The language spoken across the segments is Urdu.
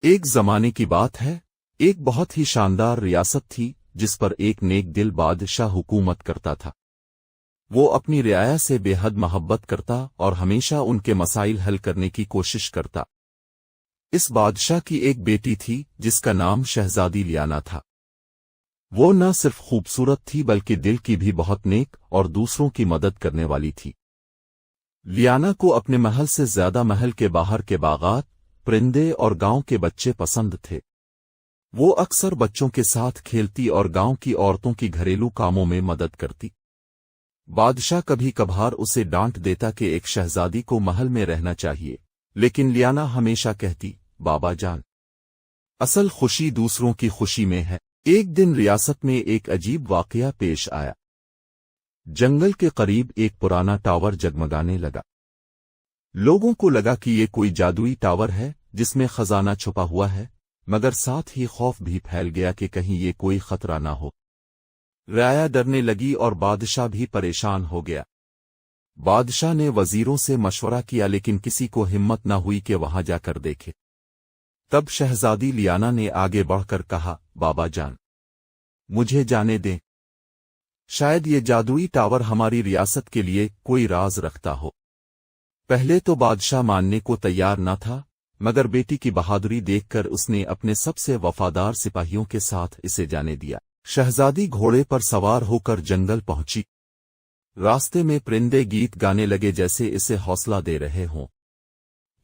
ایک زمانے کی بات ہے، ایک بہت ہی شاندار ریاست تھی جس پر ایک نیک دل بادشاہ حکومت کرتا تھا۔ وہ اپنی رعایا سے بے حد محبت کرتا اور ہمیشہ ان کے مسائل حل کرنے کی کوشش کرتا۔ اس بادشاہ کی ایک بیٹی تھی جس کا نام شہزادی لیانا تھا۔ وہ نہ صرف خوبصورت تھی بلکہ دل کی بھی بہت نیک اور دوسروں کی مدد کرنے والی تھی۔ لیانا کو اپنے محل سے زیادہ محل کے باہر کے باغات، پرندے اور گاؤں کے بچے پسند تھے۔ وہ اکثر بچوں کے ساتھ کھیلتی اور گاؤں کی عورتوں کی گھریلو کاموں میں مدد کرتی۔ بادشاہ کبھی کبھار اسے ڈانٹ دیتا کہ ایک شہزادی کو محل میں رہنا چاہیے، لیکن لیانا ہمیشہ کہتی، بابا جان، اصل خوشی دوسروں کی خوشی میں ہے۔ ایک دن ریاست میں ایک عجیب واقعہ پیش آیا۔ جنگل کے قریب ایک پرانا ٹاور جگمگانے لگا۔ لوگوں کو لگا کہ یہ کوئی جادوئی ٹاور ہے جس میں خزانہ چھپا ہوا ہے، مگر ساتھ ہی خوف بھی پھیل گیا کہ کہیں یہ کوئی خطرہ نہ ہو۔ رعایا ڈرنے لگی اور بادشاہ بھی پریشان ہو گیا۔ بادشاہ نے وزیروں سے مشورہ کیا لیکن کسی کو ہمت نہ ہوئی کہ وہاں جا کر دیکھے۔ تب شہزادی لیانا نے آگے بڑھ کر کہا، بابا جان، مجھے جانے دیں۔ شاید یہ جادوئی ٹاور ہماری ریاست کے لیے کوئی راز رکھتا ہو۔ پہلے تو بادشاہ ماننے کو تیار نہ تھا، مگر بیٹی کی بہادری دیکھ کر اس نے اپنے سب سے وفادار سپاہیوں کے ساتھ اسے جانے دیا۔ شہزادی گھوڑے پر سوار ہو کر جنگل پہنچی۔ راستے میں پرندے گیت گانے لگے جیسے اسے حوصلہ دے رہے ہوں۔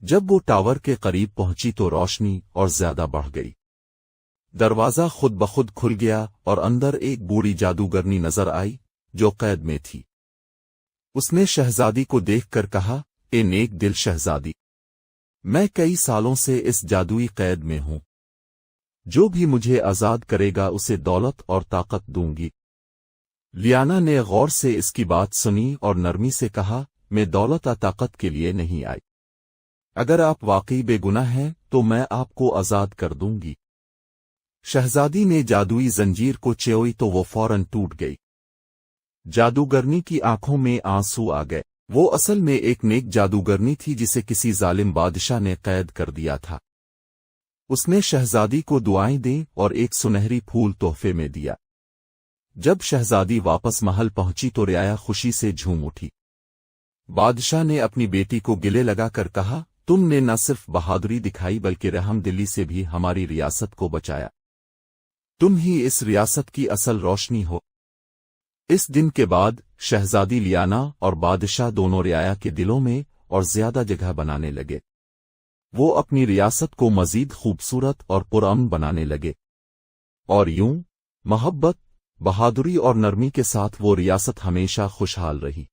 جب وہ ٹاور کے قریب پہنچی تو روشنی اور زیادہ بڑھ گئی۔ دروازہ خود بخود کھل گیا اور اندر ایک بوڑھی جادوگرنی نظر آئی جو قید میں تھی۔ اس نے شہزادی کو دیکھ کر کہا، اے نیک دل شہزادی، میں کئی سالوں سے اس جادوئی قید میں ہوں۔ جو بھی مجھے آزاد کرے گا اسے دولت اور طاقت دوں گی۔ لیانا نے غور سے اس کی بات سنی اور نرمی سے کہا، میں دولت اور طاقت کے لیے نہیں آئی۔ اگر آپ واقعی بے گناہ ہیں تو میں آپ کو آزاد کر دوں گی۔ شہزادی نے جادوئی زنجیر کو چھوئی تو وہ فوراً ٹوٹ گئی۔ جادوگرنی کی آنکھوں میں آنسو آ گئے۔ وہ اصل میں ایک نیک جادوگرنی تھی جسے کسی ظالم بادشاہ نے قید کر دیا تھا۔ اس نے شہزادی کو دعائیں دیں اور ایک سنہری پھول تحفے میں دیا۔ جب شہزادی واپس محل پہنچی تو رعایا خوشی سے جھوم اٹھی۔ بادشاہ نے اپنی بیٹی کو گلے لگا کر کہا، تم نے نہ صرف بہادری دکھائی بلکہ رحم دلی سے بھی ہماری ریاست کو بچایا۔ تم ہی اس ریاست کی اصل روشنی ہو۔ اس دن کے بعد شہزادی لیانا اور بادشاہ دونوں رعایا کے دلوں میں اور زیادہ جگہ بنانے لگے۔ وہ اپنی ریاست کو مزید خوبصورت اور پرامن بنانے لگے، اور یوں محبت، بہادری اور نرمی کے ساتھ وہ ریاست ہمیشہ خوشحال رہی۔